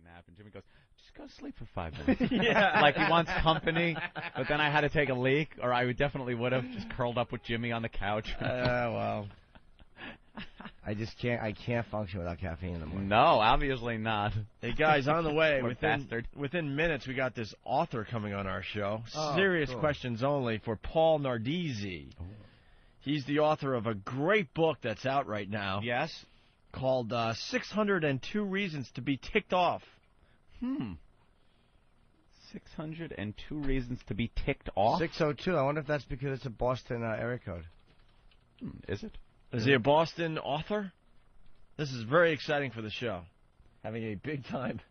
nap, and Jimmy goes, just go sleep for 5 minutes. Yeah. Like he wants company, but then I had to take a leak, or I definitely would have just curled up with Jimmy on the couch. Well. I just can't. I can't function without caffeine in the morning. No, obviously not. Hey guys, on the way Bastard. within minutes, we got this author coming on our show. Oh, Serious cool. questions only for Paul Nardizzi. He's the author of a great book that's out right now. Yes. Called 602 Reasons to Be Ticked Off. 602 reasons to be ticked off. 602. I wonder if that's because it's a Boston area code. Is it? Is he a Boston author? This is very exciting for the show. Having a big time.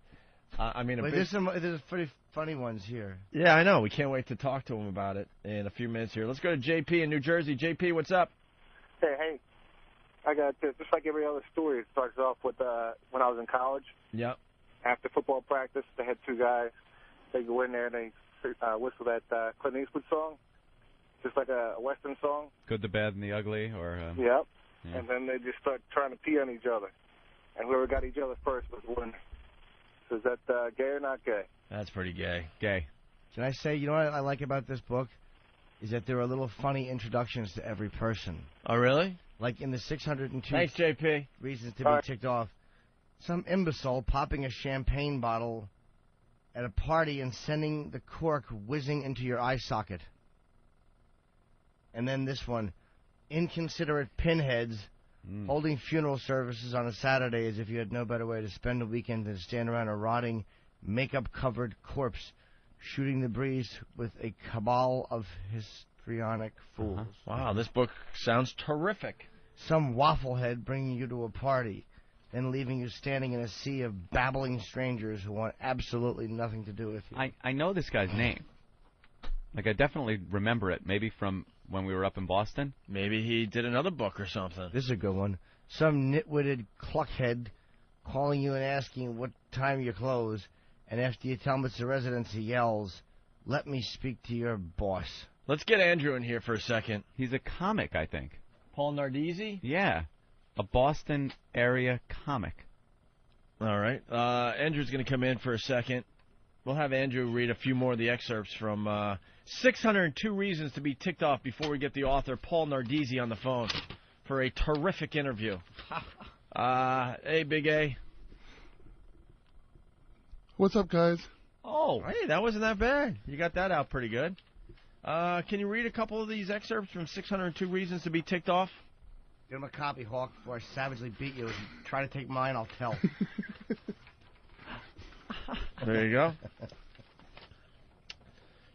There's pretty funny ones here. Yeah, I know. We can't wait to talk to him about it in a few minutes here. Let's go to JP in New Jersey. JP, what's up? Hey. I got this. Just like every other story, it starts off with when I was in college. Yep. After football practice, they had two guys. They go in there and they whistle that Clint Eastwood song, just like a Western song. Good, the bad, and the ugly, or Yep. Yeah. And then they just start trying to pee on each other, and whoever got each other first was the winner. So is that gay or not gay? That's pretty gay. Gay. Can I say, you know what I like about this book? Is that there are little funny introductions to every person. Oh, really? Like in the 602 Thanks, JP. reasons to be ticked off. Some imbecile popping a champagne bottle at a party and sending the cork whizzing into your eye socket. And then this one, inconsiderate pinheads holding funeral services on a Saturday as if you had no better way to spend a weekend than to stand around a rotting, makeup-covered corpse, shooting the breeze with a cabal of histrionic fools. Wow, this book sounds terrific. Some wafflehead bringing you to a party, then leaving you standing in a sea of babbling strangers who want absolutely nothing to do with you. I know this guy's name. Like, I definitely remember it, maybe from when we were up in Boston. Maybe he did another book or something. This is a good one. Some nitwitted cluckhead calling you and asking what time you close, and after you tell him it's a residence, he yells, "Let me speak to your boss." Let's get Andrew in here for a second. He's a comic, I think. Paul Nardizzi? Yeah. A Boston area comic. All right. Andrew's going to come in for a second. We'll have Andrew read a few more of the excerpts from 602 Reasons to Be Ticked Off before we get the author, Paul Nardizzi, on the phone for a terrific interview. Hey, Big A. What's up, guys? Oh, hey, that wasn't that bad. You got that out pretty good. Can you read a couple of these excerpts from 602 Reasons to Be Ticked Off? Give him a copy, Hawk, before I savagely beat you. If you try to take mine, I'll tell. There you go.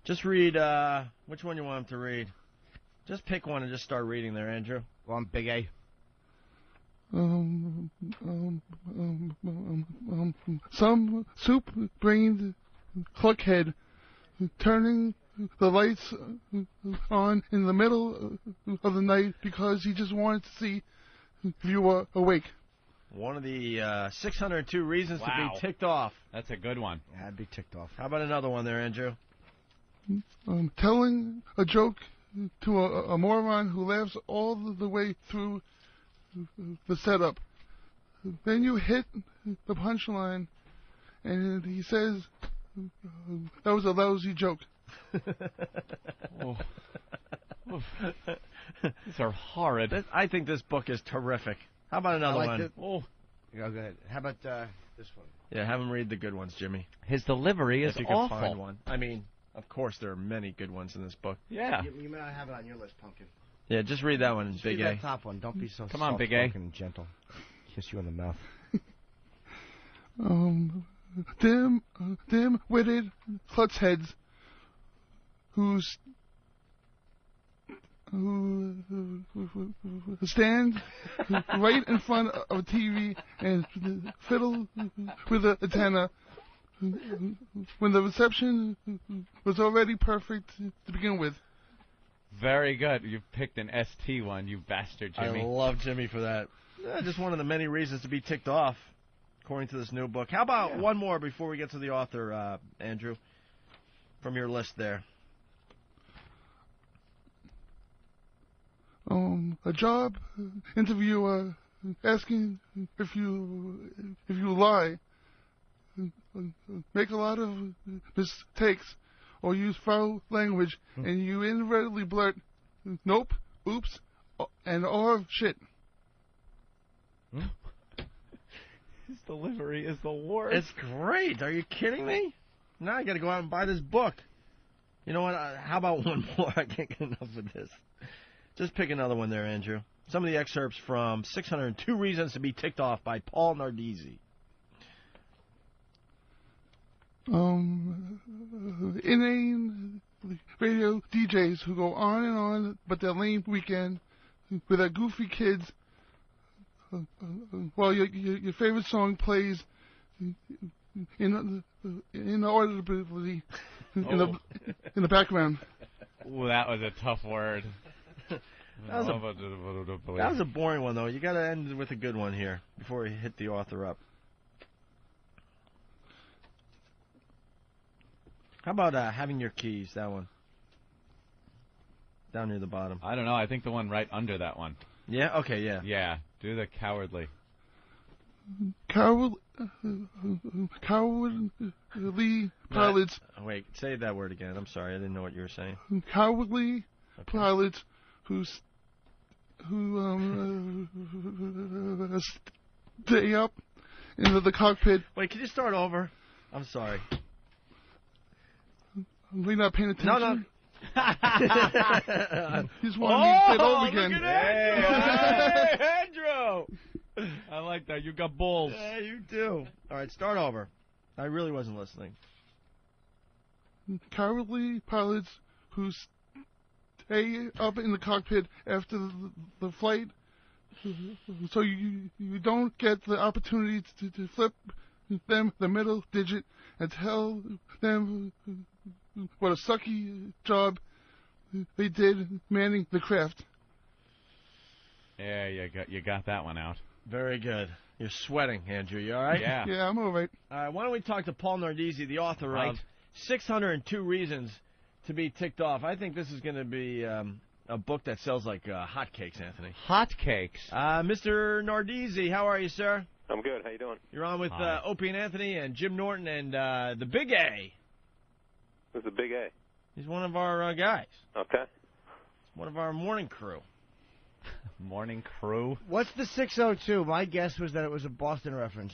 Just read, which one you want him to read? Just pick one and just start reading there, Andrew. Go on, Big A. Some soup-brained cluckhead turning the lights on in the middle of the night because he just wanted to see if you were awake. One of the 602 Reasons to Wow. Be Ticked Off. That's a good one. Yeah, I'd be ticked off. How about another one there, Andrew? Telling a joke to a moron who laughs all the way through the setup. Then you hit the punchline, and he says, "That was a lousy joke." Oh. These are horrid. I think this book is terrific. How about another I like one? it. Oh. Go ahead. How about this one? Yeah, have him read the good ones, Jimmy. His delivery is If you can awful. find one. I mean, of course there are many good ones in this book. Yeah. You may not have it on your list, Pumpkin. Yeah, just read that one, Just Big read A. that top one. Don't be so Come on, Big A. soft-spoken and gentle. Kiss you in the mouth. Dim-witted klutzheads who stand right in front of a TV and fiddle with the antenna when the reception was already perfect to begin with. Very good. You picked an ST one, you bastard, Jimmy. I love Jimmy for that. Just one of the many reasons to be ticked off, according to this new book. How about one more before we get to the author, Andrew, from your list there? A job interviewer asking if you lie make a lot of mistakes or use foul language, and you inadvertently blurt, nope, oops, and or shit. His delivery is the worst. It's great. Are you kidding me? Now I got to go out and buy this book. You know what? How about one more? I can't get enough of this. Just pick another one there, Andrew. Some of the excerpts from 602 Reasons to be Ticked Off by Paul Nardizzi. Inane radio DJs who go on and on, but their lame weekend with their goofy kids while your favorite song plays in audibly in the background. Ooh, that was a tough word. That was a boring one, though. You got to end with a good one here before we hit the author up. How about having your keys? That one. Down near the bottom. I don't know. I think the one right under that one. Yeah? Okay, yeah. Yeah. Do the cowardly. Cowardly pilots. Wait, say that word again. I'm sorry. I didn't know what you were saying. Cowardly pilots who stay up in the cockpit. Wait, can you start over? I'm sorry. We're not paying attention. No. He's wanting me to say it over again. Look at Andrew! Hey, Andrew! I like that. You got balls. Yeah, you do. All right, start over. I really wasn't listening. Cowardly pilots who stay up in the cockpit after the flight, so you don't get the opportunity to flip them the middle digit and tell them what a sucky job they did manning the craft. Yeah, you got that one out. Very good. You're sweating, Andrew. You all right? Yeah. Yeah, I'm all right. All right, why don't we talk to Paul Nardizzi, the author of 602 Reasons to be Ticked Off. I think this is going to be a book that sells like hotcakes, Anthony. Hotcakes. Mr. Nardizzi, how are you, sir? I'm good. How you doing? You're on with Opie and Anthony and Jim Norton and the Big A. Who's the Big A? He's one of our guys. Okay. He's one of our morning crew. Morning crew. What's the 602? My guess was that it was a Boston reference.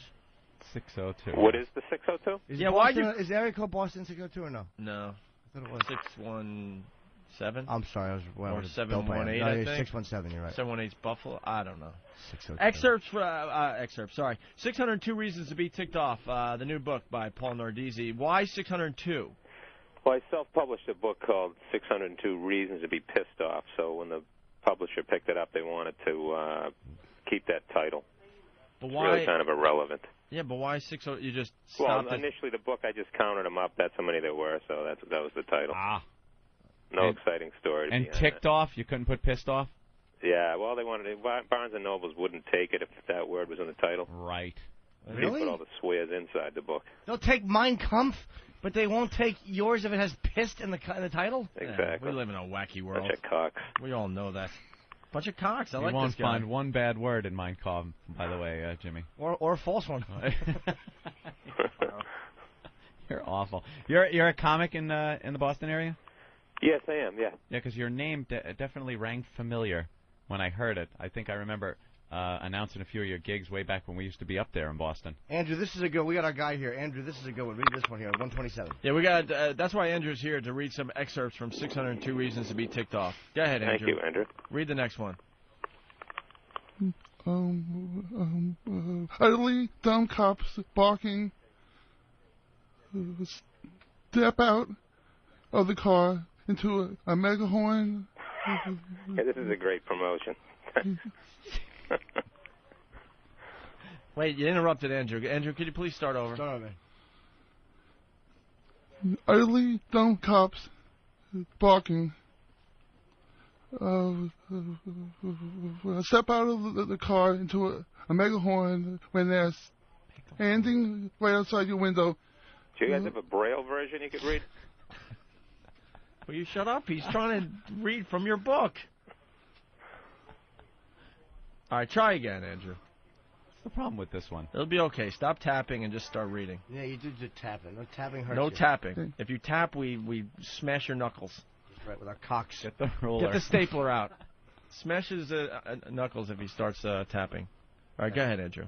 602. What is the 602? Is Yeah, Boston, why'd you... Is the area code Boston 602 or no? No. I thought it was. 617? I'm sorry. I was Or was 718, no, I you're think. 617, you're right. 718's Buffalo? I don't know. 602. Excerpts, sorry. 602 Reasons to be Ticked Off, the new book by Paul Nardizzi. Why 602? Well, I self-published a book called 602 Reasons to be Pissed Off, so when the publisher picked it up, they wanted to keep that title. But It's why? really kind of irrelevant. Yeah, but why 602? You just Well, stopped it? initially the book, I just counted them up. That's how many there were, so that was the title. Ah. No And- exciting story. And behind ticked it. off? You couldn't put pissed off? Yeah, well, they wanted it. Barnes & Nobles wouldn't take it if that word was in the title. Right. They put all the swears inside the book. They'll take Mein Kampf, but they won't take yours if it has pissed in the title? Exactly. We live in a wacky world. Bunch of cocks. We all know that. Bunch of cocks. I You like won't this guy. find one bad word in Mein Kampf, by the way, Jimmy. Or a false one. You're awful. You're a comic in the Boston area? Yes, I am, yeah. Yeah, because your name definitely rang familiar when I heard it. I think I remember announcing a few of your gigs way back when we used to be up there in Boston. Andrew, this is a good. We got our guy here. Andrew, this is a good one. Read this one here. 127. Yeah, we got. That's why Andrew's here to read some excerpts from 602 Reasons to be Ticked Off. Go ahead, Andrew. Thank you, Andrew. Read the next one. Utterly dumb cops barking. Step out of the car into a megahorn. Yeah, this is a great promotion. Wait, you interrupted Andrew. Andrew, could you please start over? Start over. Utterly dumb cops barking. Step out of the car into a megahorn when they're standing right outside your window. Do you guys have a Braille version you could read? Will you shut up? He's trying to read from your book. All right, try again, Andrew. the problem with this one? It'll be okay. Stop tapping and just start reading. Yeah, you do the tapping. No tapping hurts No you. tapping. If you tap, we smash your knuckles. Right, with our cocks. Get the ruler. Get the stapler out. Smash his knuckles if he starts tapping. All right, go ahead, Andrew.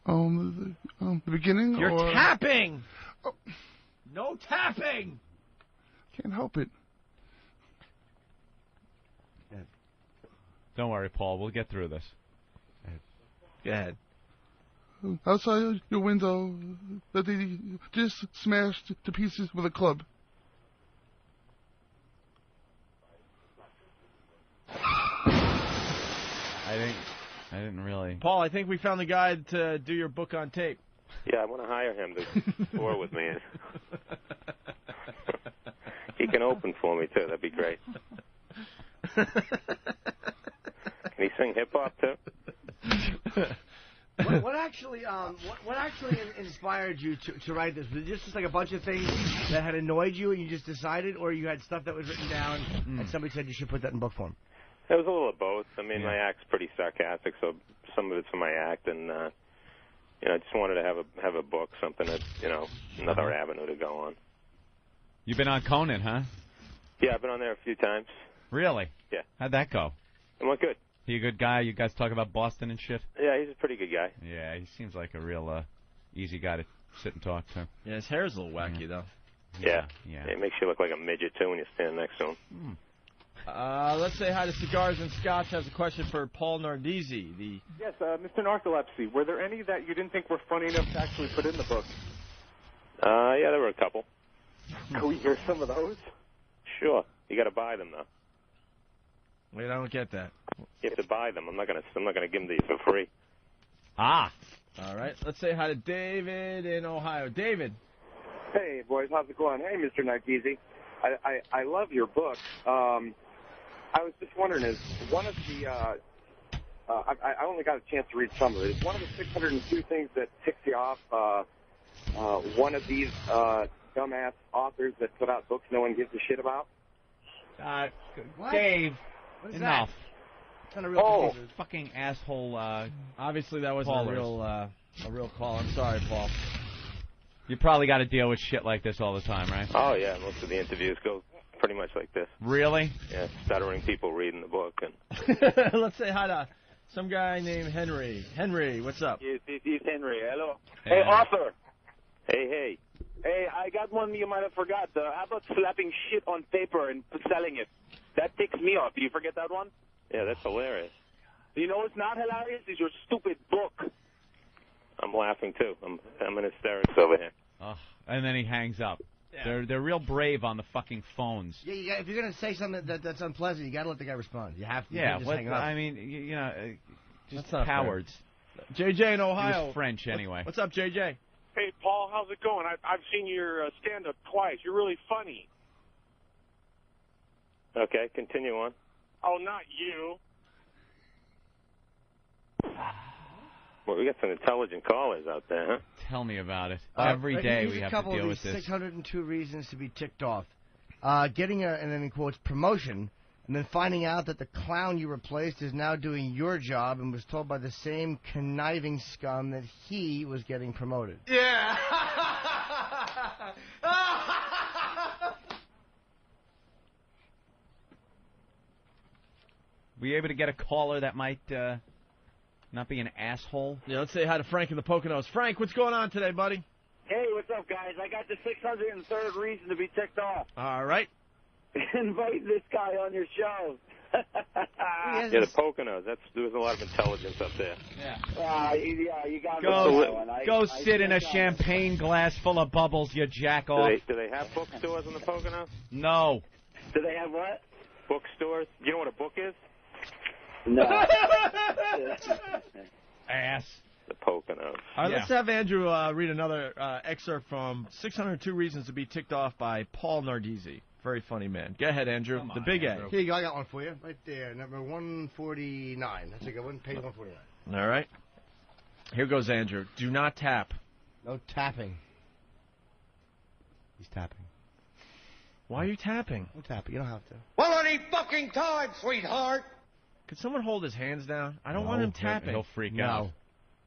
The beginning. You're tapping. Oh. No tapping. Can't help it. Don't worry, Paul. We'll get through this. Go ahead. Outside your window, that they just smashed to pieces with a club. I didn't really. Paul, I think we found the guy to do your book on tape. Yeah, I want to hire him to tour with me. He can open for me, too. That'd be great. Can he sing hip-hop, too? What actually inspired you to write this? Was it just like a bunch of things that had annoyed you and you just decided, or you had stuff that was written down and somebody said you should put that in book form? It was a little of both. I mean, my act's pretty sarcastic, so some of it's for my act, and I just wanted to have a book, something that another avenue to go on. You've been on Conan, huh? Yeah, I've been on there a few times. Really? Yeah. How'd that go? It went good. He a good guy? You guys talk about Boston and shit? Yeah, he's a pretty good guy. Yeah, he seems like a real easy guy to sit and talk to. Yeah, his hair's a little wacky, though. Yeah. Yeah. It makes you look like a midget, too, when you stand next to him. Let's say hi to Cigars and Scotch. Has a question for Paul Nardizzi. Yes, Mr. Narcolepsy, were there any that you didn't think were funny enough to actually put in the book? Yeah, there were a couple. Can we hear some of those? Sure. You got to buy them, though. Wait, I don't get that. You have to buy them. I'm not gonna give them to you for free. Ah. All right. Let's say hi to David in Ohio. David. Hey, boys. How's it going? Hey, Mr. Nardizzi. I love your book. I was just wondering, is one of the I only got a chance to read some of it. Is one of the 602 things that ticks you off one of these dumbass authors that put out books no one gives a shit about? Dave, What is enough. That? Kind of real Fucking asshole. Obviously, that wasn't a real call. I'm sorry, Paul. You probably got to deal with shit like this all the time, right? Oh, yeah. Most of the interviews go pretty much like this. Really? Yeah, stuttering people reading the book. And Let's say hi to some guy named Henry. Henry, what's up? Yes, Henry. Hello. Hey, author. Hey. Hey, I got one you might have forgot. How about slapping shit on paper and selling it? That ticks me off. Do you forget that one? Yeah, that's hilarious. You know what's not hilarious is your stupid book. I'm laughing, too. I'm in hysterics over here. Oh, and then he hangs up. Yeah. They're real brave on the fucking phones. Yeah, if you're gonna say something that's unpleasant, you gotta let the guy respond. You have to. Yeah, just hang up. I mean, just That's not cowards. JJ in Ohio. He was French anyway. What's up, JJ? Hey, Paul, how's it going? I've seen your stand-up twice. You're really funny. Okay, continue on. Oh, not you. Well, we got some intelligent callers out there, huh? Tell me about it. Every day we have to deal with this. 602 reasons to be ticked off. Getting and then in quotes, promotion, and then finding out that the clown you replaced is now doing your job and was told by the same conniving scum that he was getting promoted. Yeah. Were you able to get a caller that might not be an asshole? Yeah, let's say hi to Frank in the Poconos. Frank, what's going on today, buddy? Hey, what's up, guys? I got the 603rd reason to be ticked off. All right. Invite this guy on your show. Yeah, the Poconos. There was a lot of intelligence up there. Yeah, you got Go sit in a champagne glass full of bubbles, you jack off. Do they have bookstores in the Poconos? No. Do they have what? Bookstores? You know what a book is? No. Ass. The Poconos. All right, let's have Andrew read another excerpt from 602 Reasons to be Ticked Off by Paul Nardizzi. Very funny man. Go ahead, Andrew. The big A. Here you go. I got one for you. Right there. Number 149. That's a good one. Page 149. All right. Here goes Andrew. Do not tap. No tapping. He's tapping. Why are you tapping? No tapping. You don't have to. Well, any fucking time, sweetheart. Could someone hold his hands down? I don't want him tapping. He'll freak No. out.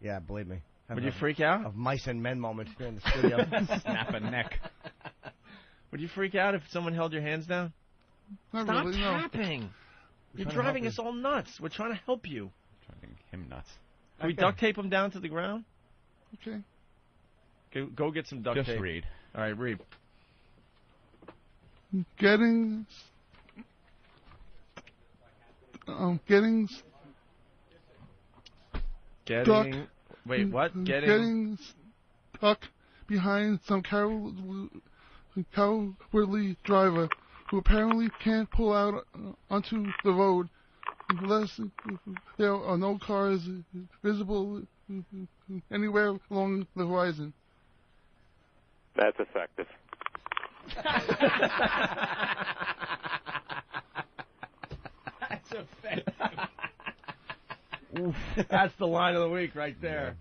Yeah, believe me. Would you freak out? Of mice and men moment here in the studio. Snap a neck. Would you freak out if someone held your hands down? Not Stop really, no. tapping. You're trying to driving help us all nuts. We're trying to help you. Driving him nuts. Can we duct tape him down to the ground? Okay. Go get some duct Just tape. read. All right, read. Getting Duck. Wait, what? getting stuck behind some cowardly driver who apparently can't pull out onto the road unless there are no cars visible anywhere along the horizon. That's effective. That's effective. That's the line of the week right there.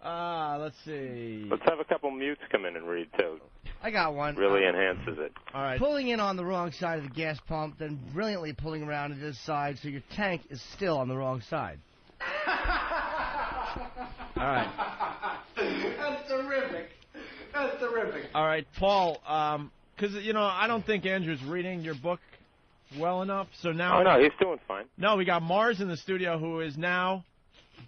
Let's see. Let's have a couple mutes come in and read, too. I got one. Really enhances it. All right. Pulling in on the wrong side of the gas pump, then brilliantly pulling around to this side so your tank is still on the wrong side. All right. That's terrific. That's terrific. All right, Paul, because, I don't think Andrew's reading your book well enough, so now... Oh, no, he's doing fine. No, we got Mars in the studio who is now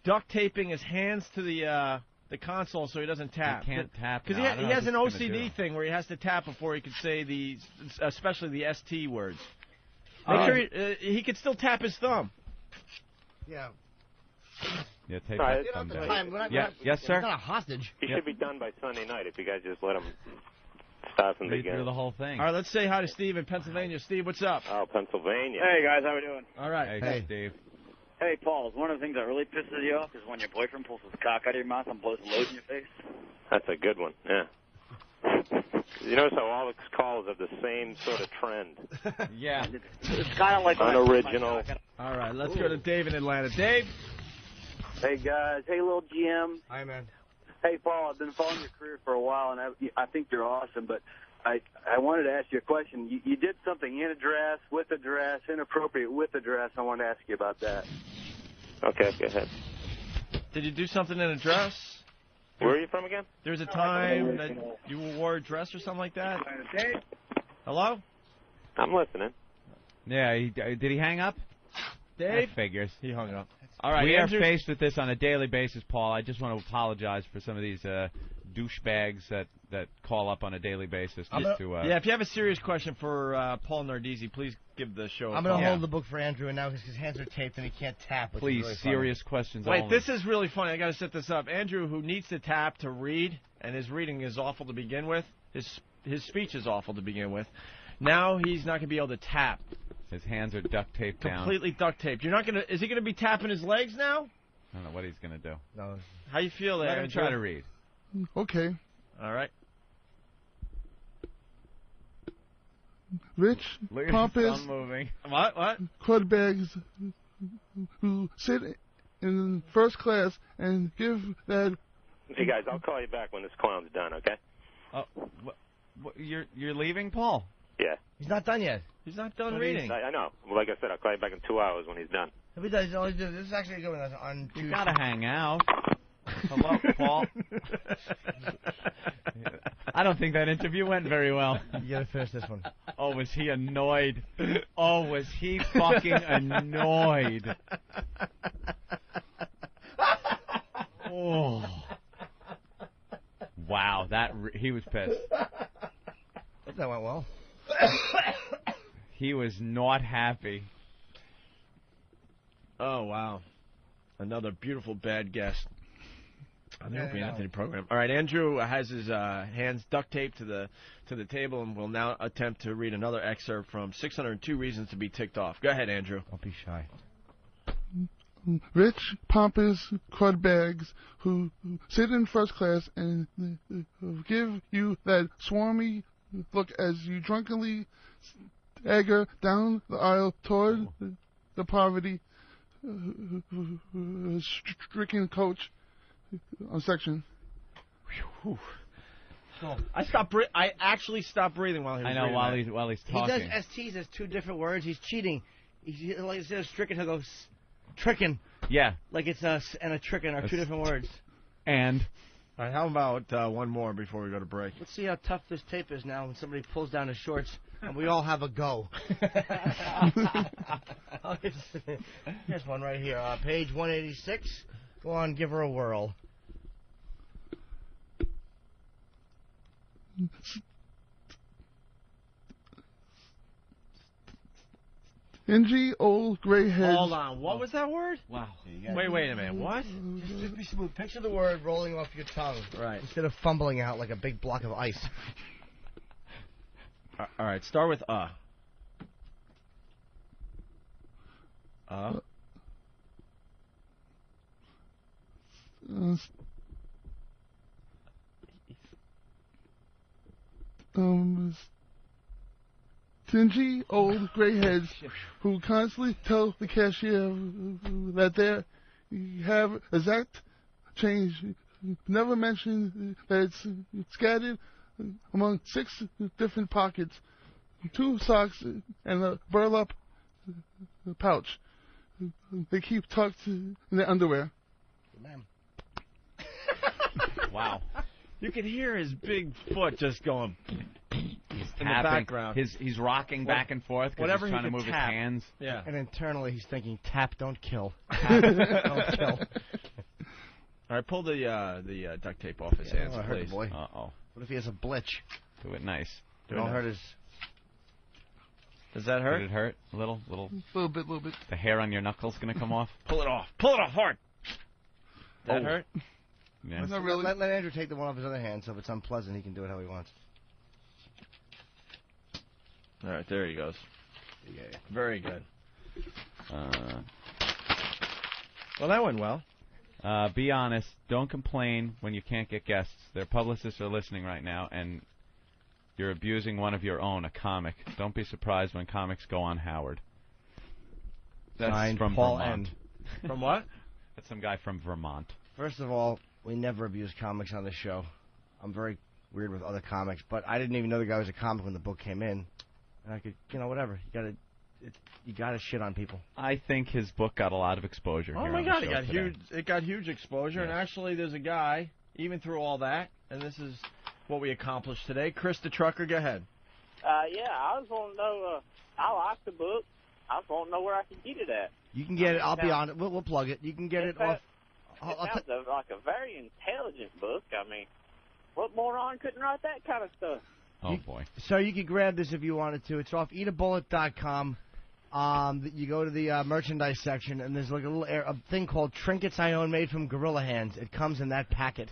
duct taping his hands to the console so he doesn't tap. He can't tap Because now. he has an OCD thing where he has to tap before he can say especially the ST words. Make sure he could still tap his thumb. Yeah. Yeah, tape Right. that thumb We're down. not- Yeah, yes, sir. We're not a hostage. He should be done by Sunday night if you guys just let him start from the Read through beginning. the whole thing. All right, let's say hi to Steve in Pennsylvania. Steve, what's up? Oh, Pennsylvania. Hey guys, how we doing? All right. Hey, Steve. Hey Paul, one of the things that really pisses you off is when your boyfriend pulls his cock out of your mouth and blows a load in your face. That's a good one, yeah. You notice how all the calls have the same sort of trend. Yeah. It's kind of like Unoriginal. All right, let's go to Dave in Atlanta. Dave? Hey, guys. Hey, little GM. Hi, man. Hey, Paul, I've been following your career for a while, and I think you're awesome, but I wanted to ask you a question. You did something in a dress, with a dress, inappropriate with a dress. I wanted to ask you about that. Okay, go ahead. Did you do something in a dress? Where are you from again? There's a time that you wore a dress or something like that? Hello? I'm listening. Yeah, did he hang up? Dave? That figures. He hung up. All right, we Andrew. are faced with this on a daily basis, Paul. I just want to apologize for some of these douchebags that call up on a daily basis. Yeah, if you have a serious question for Paul Nardizzi, please give the show a I'm going call. to hold the book for Andrew, and now his hands are taped and he can't tap. Which Please, is really serious questions Wait, only. this is really funny. I got to set this up. Andrew, who needs to tap to read, and his reading is awful to begin with. His speech is awful to begin with. Now he's not going to be able to tap. His hands are duct taped down. Completely duct taped. You're not going to. Is he going to be tapping his legs now? I don't know what he's going to do. No. How you feel there? Let him Andrew? try to read. Okay. All right. Rich, Look at his pompous, thumb moving. What? crud bags who sit in first class and give that. Hey, guys, I'll call you back when this clown's done, okay? You're leaving, Paul? Yeah. He's not done yet. He's not done But reading. I know. Well, like I said, I'll call you back in 2 hours when he's done. If he does, this is actually going on You Tuesday. got to hang out. Hello, Paul. I don't think that interview went very well. You got to finish this one. Oh, was he annoyed? Oh, was he fucking annoyed? Oh. Wow, he was pissed. Hope that went well. He was not happy. Oh wow, another beautiful bad guest on the Opie and Anthony program. All right, Andrew has his hands duct taped to the table, and will now attempt to read another excerpt from 602 Reasons to Be Ticked Off. Go ahead, Andrew. Don't be shy. Rich, pompous crud bags who sit in first class and give you that swarmy look as you drunkenly stagger down the aisle toward the poverty-stricken coach section. I actually stopped breathing while he was I know reading while he's He talking. does STs as two different words. He's cheating. Instead of stricken, he'll go Trickin'. Yeah. Like it's us and a trickin' are two different words. And. All right, how about one more before we go to break? Let's see how tough this tape is now when somebody pulls down his shorts and we all have a go. Here's one right here. Page 186. Go on, give her a whirl. Stingy old gray heads. Hold on. What was that word? Wow. Wait a minute. What? Just be smooth. Picture the word rolling off your tongue. Right. Instead of fumbling out like a big block of ice. All right, start with Stingy old gray heads who constantly tell the cashier that they have exact change. Never mention that it's scattered among 6 different pockets, 2 socks, and a burlap pouch. They keep tucked in their underwear. Wow. You can hear his big foot just going He's in tapping. the background. He's rocking back and forth because Whatever he's trying he to can move tap. his hands. Yeah. And internally he's thinking, tap, don't kill. Tap, don't kill. All right, pull the duct tape off his hands, I heard please. the boy. Uh-oh. What if he has a blitch? Do it nice. Don't hurt his... Does that hurt? Did it hurt? A little? Little bit. The hair on your knuckles going to come off? Pull it off. Pull it off hard. That Oh. hurt? Yeah. Not really. Let Andrew take the one off his other hand, so if it's unpleasant, he can do it how he wants. All right, there he goes. Yeah. Very good. Well, that went well. Be honest. Don't complain when you can't get guests. Their publicists are listening right now, and you're abusing one of your own, a comic. Don't be surprised when comics go on Howard. That's Signed, from Paul Vermont. From what? That's some guy from Vermont. First of all, we never abuse comics on this show. I'm very weird with other comics, but I didn't even know the guy was a comic when the book came in. And I could, whatever. You gotta shit on people. I think his book got a lot of exposure. Oh here my on God, the it show got today. huge. It got huge exposure, and actually, there's a guy even through all that, and this is what we accomplished today. Chris the Trucker, go ahead. Yeah, I was wanting to know, I like the book. I was wanting to know where I could get it at. You can get it. I'll be on it. We'll plug it. You can get it off. It sounds like a very intelligent book. I mean, what moron couldn't write that kind of stuff? Oh, boy. So you could grab this if you wanted to. It's off eatabullet.com. You go to the merchandise section, and there's like a thing called Trinkets I Own made from Gorilla Hands. It comes in that packet.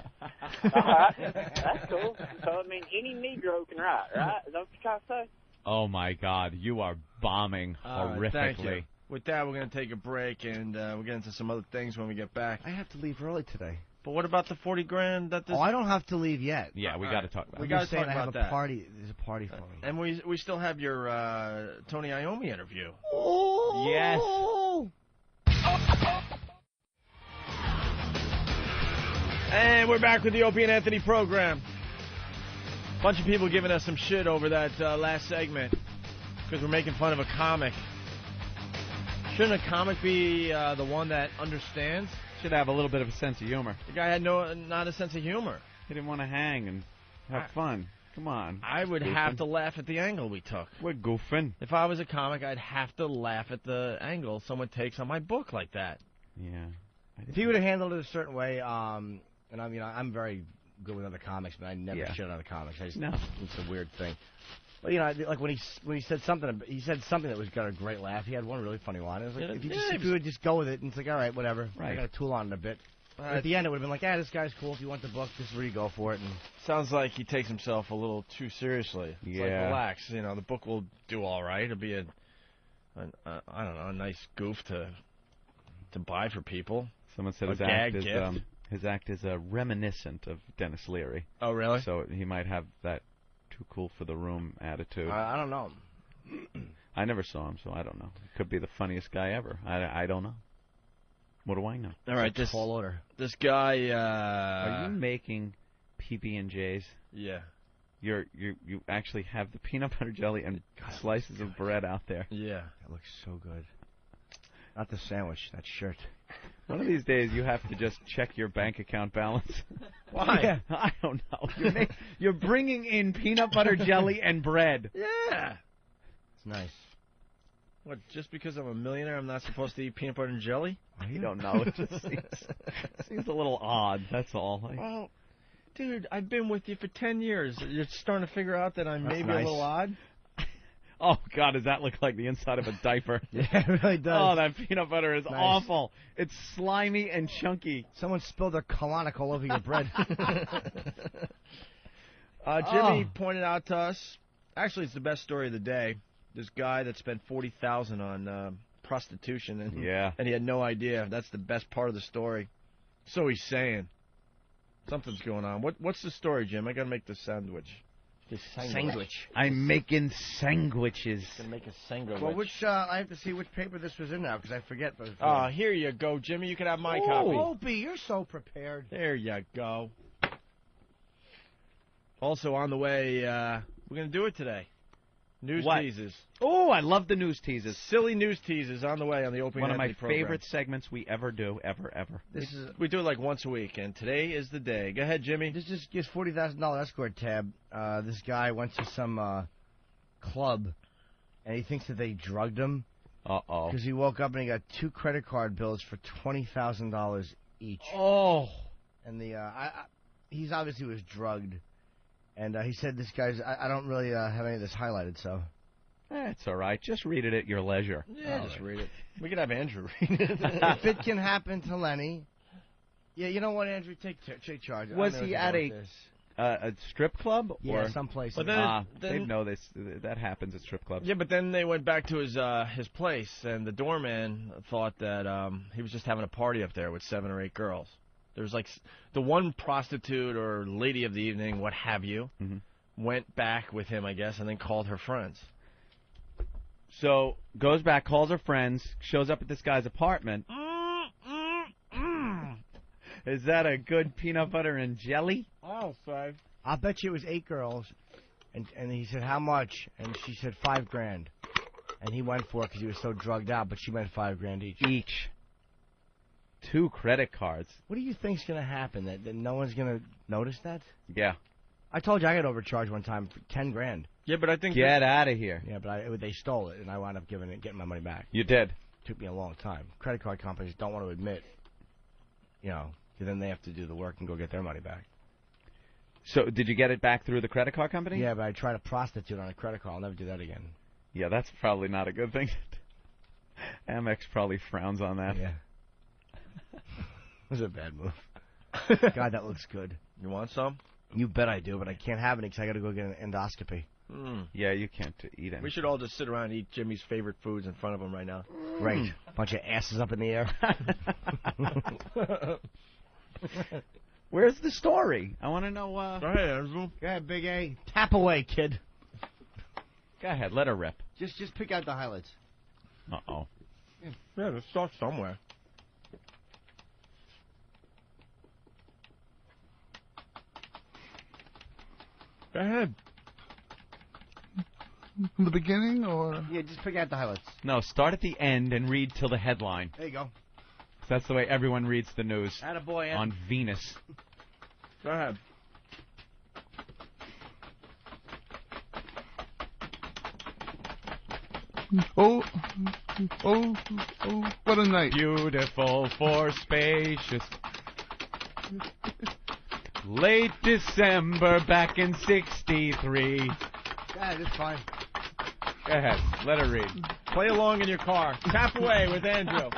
That's cool. So, I mean, any Negro can write, right? Is that what you're trying to say? Oh, my God. You are bombing horrifically. Thank you. With that, we're going to take a break, and we'll get into some other things when we get back. I have to leave early today. But what about the 40 grand that this... Oh, I don't have to leave yet. Yeah, we got to talk about We it. got to I'm just saying talk I have about a that. party. There's a party for me. And we still have your Tony Iommi interview. Oh! Yes. And we're back with the Opie and Anthony program. Bunch of people giving us some shit over that last segment because we're making fun of a comic. Shouldn't a comic be the one that understands? Should have a little bit of a sense of humor. The guy had not a sense of humor. He didn't want to hang and have fun. Come on. I would have to laugh at the angle we took. We're goofing. If I was a comic, I'd have to laugh at the angle someone takes on my book like that. Yeah. If he would have handled it a certain way, and I'm very good with other comics, but I never shit on other comics. It's a weird thing. But like when he said something that was got a great laugh. He had one really funny line. It was like if you would just go with it, and it's like all right, whatever. Right. I got a tool on it a bit. At the end, it would have been like, this guy's cool. If you want the book, this is where you go for it. And sounds like he takes himself a little too seriously. It's like, relax. The book will do all right. It'll be a nice goof to buy for people. Someone said his act is reminiscent of Dennis Leary. Oh, really? So he might have that too cool for the room attitude. I don't know. I never saw him, so I don't know. He could be the funniest guy ever. I don't know. What do I know? All right, this tall order. This guy. Are you making PB&Js? Yeah. You actually have the peanut butter jelly and slices of bread out there. Yeah. That looks so good. Not the sandwich, that shirt. One of these days, you have to just check your bank account balance. Why? Yeah, I don't know. You're bringing in peanut butter jelly and bread. Yeah. It's nice. What, just because I'm a millionaire, I'm not supposed to eat peanut butter and jelly? I don't know. It just seems a little odd, that's all. Well, dude, I've been with you for 10 years. You're starting to figure out that I'm maybe nice. a little odd? Oh, God, does that look like the inside of a diaper? Yeah, it really does. Oh, that peanut butter is Nice. awful. It's slimy and chunky. Someone spilled their colonic all over your bread. Jimmy pointed out to us, actually it's the best story of the day, this guy that spent $40,000 on prostitution, and he had no idea. That's the best part of the story. So he's saying. Something's going on. What's the story, Jim? I got to make this sandwich. Sandwich. I'm making sandwiches. Gonna make a sandwich. Well, I have to see which paper this was in now, because I forget. Here you go, Jimmy. You can have my copy. Opie, you're so prepared. There you go. Also on the way, we're going to do it today. News teases. Oh, I love the news teases. Silly news teases on the way on the Opie One of my program. favorite segments we ever do, ever. We do it like once a week, and today is the day. Go ahead, Jimmy. This just gives $40,000 escort tab. This guy went to some club, and he thinks that they drugged him. Uh-oh. Because he woke up and he got 2 credit card bills for $20,000 each. Oh. And he's obviously was drugged. And he said, this guy's, I don't really have any of this highlighted, so. That's all right. Just read it at your leisure. Yeah, just read it. We could have Andrew read it. If it can happen to Lenny. Yeah, you know what, Andrew? Take charge. Was he at a strip club? Yeah, or? someplace. Well, they know this. That happens at strip clubs. Yeah, but then they went back to his place, and the doorman thought that he was just having a party up there with 7 or 8 girls. There's like the one prostitute or lady of the evening, what have you, went back with him, I guess, and then called her friends. So goes back, calls her friends, shows up at this guy's apartment. Is that a good peanut butter and jelly? Oh, 5. I'll bet you it was 8 girls, and he said, how much? And she said $5,000, and he went for it because he was so drugged out. But she went $5,000 each. Each. 2 credit cards. What do you think's gonna happen? That no one's gonna notice that? Yeah. I told you I got overcharged one time for $10,000. Yeah, but I think get out of here. Yeah, but they stole it, and I wound up getting my money back. You did. Took me a long time. Credit card companies don't want to admit, because then they have to do the work and go get their money back. So did you get it back through the credit card company? Yeah, but I tried to prostitute on a credit card. I'll never do that again. Yeah, that's probably not a good thing. Amex probably frowns on that. Yeah. It was a bad move. God, that looks good. You want some? You bet I do, but I can't have any because I got to go get an endoscopy. Yeah, you can't eat anything. We should all just sit around and eat Jimmy's favorite foods in front of him right now. Right. Bunch of asses up in the air. Where's the story? I want to know. Go ahead, Andrew. Go ahead, Big A. Tap away, kid. Go ahead, let her rip. Just pick out the highlights. Uh-oh. Yeah, let's start somewhere. Go ahead. From the beginning, or? Yeah, just pick out the highlights. No, start at the end and read till the headline. There you go. That's the way everyone reads the news. Attaboy, Ed. On Venus. Go ahead. Oh, what a night. Beautiful for spacious. Late December back in 63. Yeah, it's fine. Go ahead, let her read. Play along in your car. Tap away with Andrew.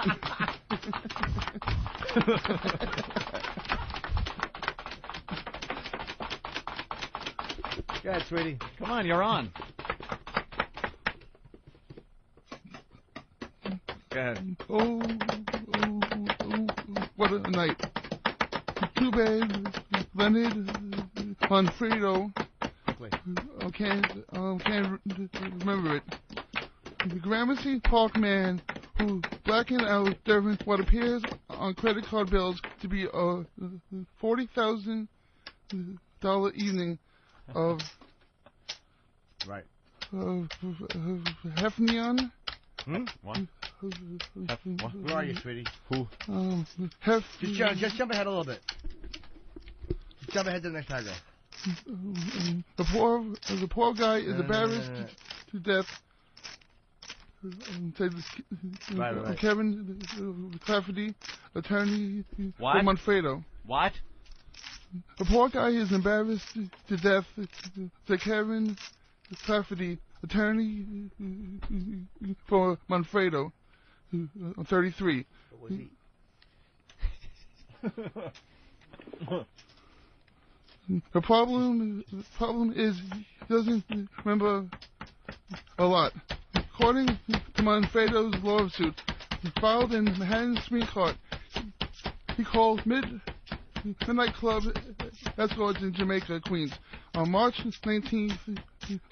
Go ahead, sweetie. Come on, you're on. Go ahead. Oh, what a night. Too bad, Leonard, Manfredo. Can't remember it. The Gramercy Park man who blackened out during what appears on credit card bills to be a $40,000 evening of right Hefnion. What? Where are you, sweetie? Who? Just jump ahead a little bit. Just jump ahead to the next paragraph. The poor guy is embarrassed to death. Right. Kevin Clafferty, attorney What? for Manfredo. What? The poor guy is embarrassed to death. To Kevin Clafferty, attorney for Manfredo, 33. What was he? The problem is he doesn't remember a lot. According to Manfredo's lawsuit, filed in Manhattan Supreme Court, he called midnight club escorts in Jamaica, Queens, on March 19th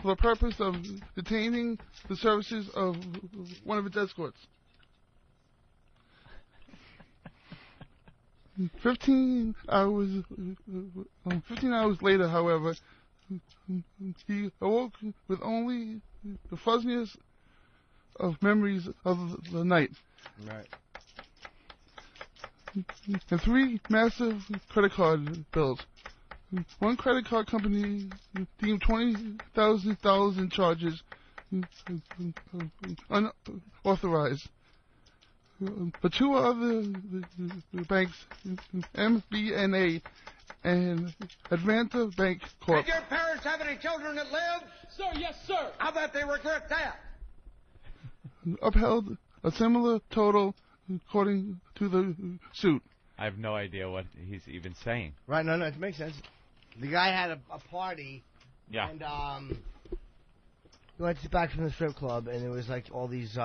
for the purpose of detaining the services of one of its escorts. 15 hours later, however, he awoke with only the fuzziness of memories of the night. Right. And 3 massive credit card bills. One credit card company deemed $20,000 in charges unauthorized. But 2 other banks, MBNA and Advanta Bank Corp. Did your parents have any children that lived? Sir, yes, sir. I bet they regret that. Upheld a similar total according to the suit. I have no idea what he's even saying. Right, no, it makes sense. The guy had a party. Yeah. And, he went back from the strip club, and it was like all these,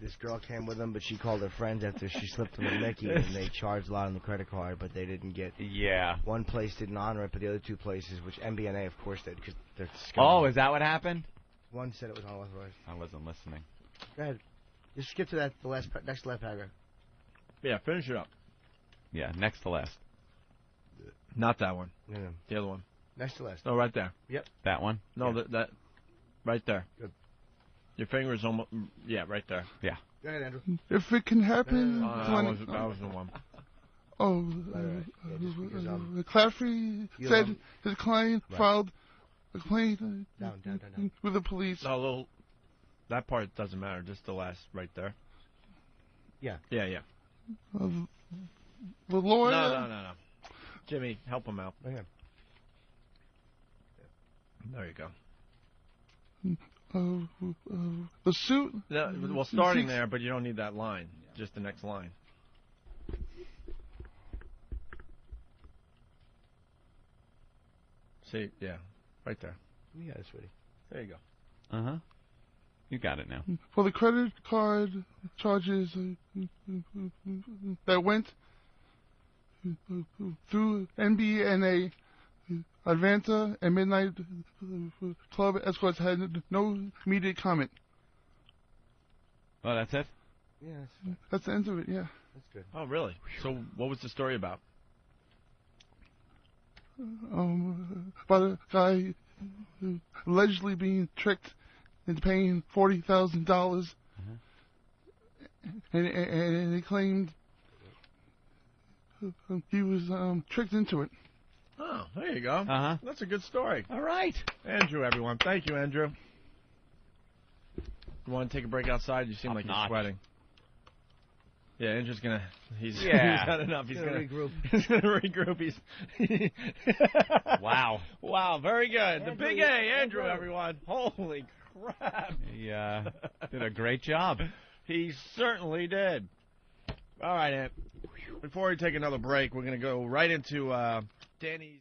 this girl came with him, but she called her friends after she slipped him a Mickey, and they charged a lot on the credit card, but they didn't get. Yeah. One place didn't honor it, but the other 2 places, which MBNA, of course, did, because they're scum. Oh, is that what happened? One said it was unauthorized. I wasn't listening. Go ahead. Just skip to that, next to last paragraph. Yeah, finish it up. Yeah, next to last. Not that one. No. The other one. Next to last. No, right there. Yep. That one? No, Yeah. that right there. Good. Your finger is almost, yeah, right there. Yeah. Go ahead, Andrew. If it can happen... that was the one. Oh, Claffrey said his client filed a claim down. with the police. No, that part doesn't matter. Just the last right there. Yeah. Yeah. The lawyer... No. Jimmy, help him out. Okay. There you go. The suit... No, well, starting there, but you don't need that line. Just the next line. See, yeah, right there. Yeah, that's ready. There you go. Uh-huh. You got it now. For the credit card charges that went through NBNA, Advanta, and Midnight Club escorts had no immediate comment. Oh, that's it? Yeah, that's the end of it, yeah. That's good. Oh, really? So what was the story about? About a guy allegedly being tricked into paying $40,000, and he claimed he was tricked into it. Oh, there you go. Uh-huh. That's a good story. All right. Andrew, everyone. Thank you, Andrew. You want to take a break outside? You seem like you're sweating. Yeah, Andrew's gonna. He's had enough. He's gonna regroup. He's gonna regroup. He's. Wow. Wow. Very good. Andrew, the big A, Andrew, everyone. Holy crap. He did a great job. He certainly did. All right, Ant. Before we take another break, we're gonna go right into Danny's.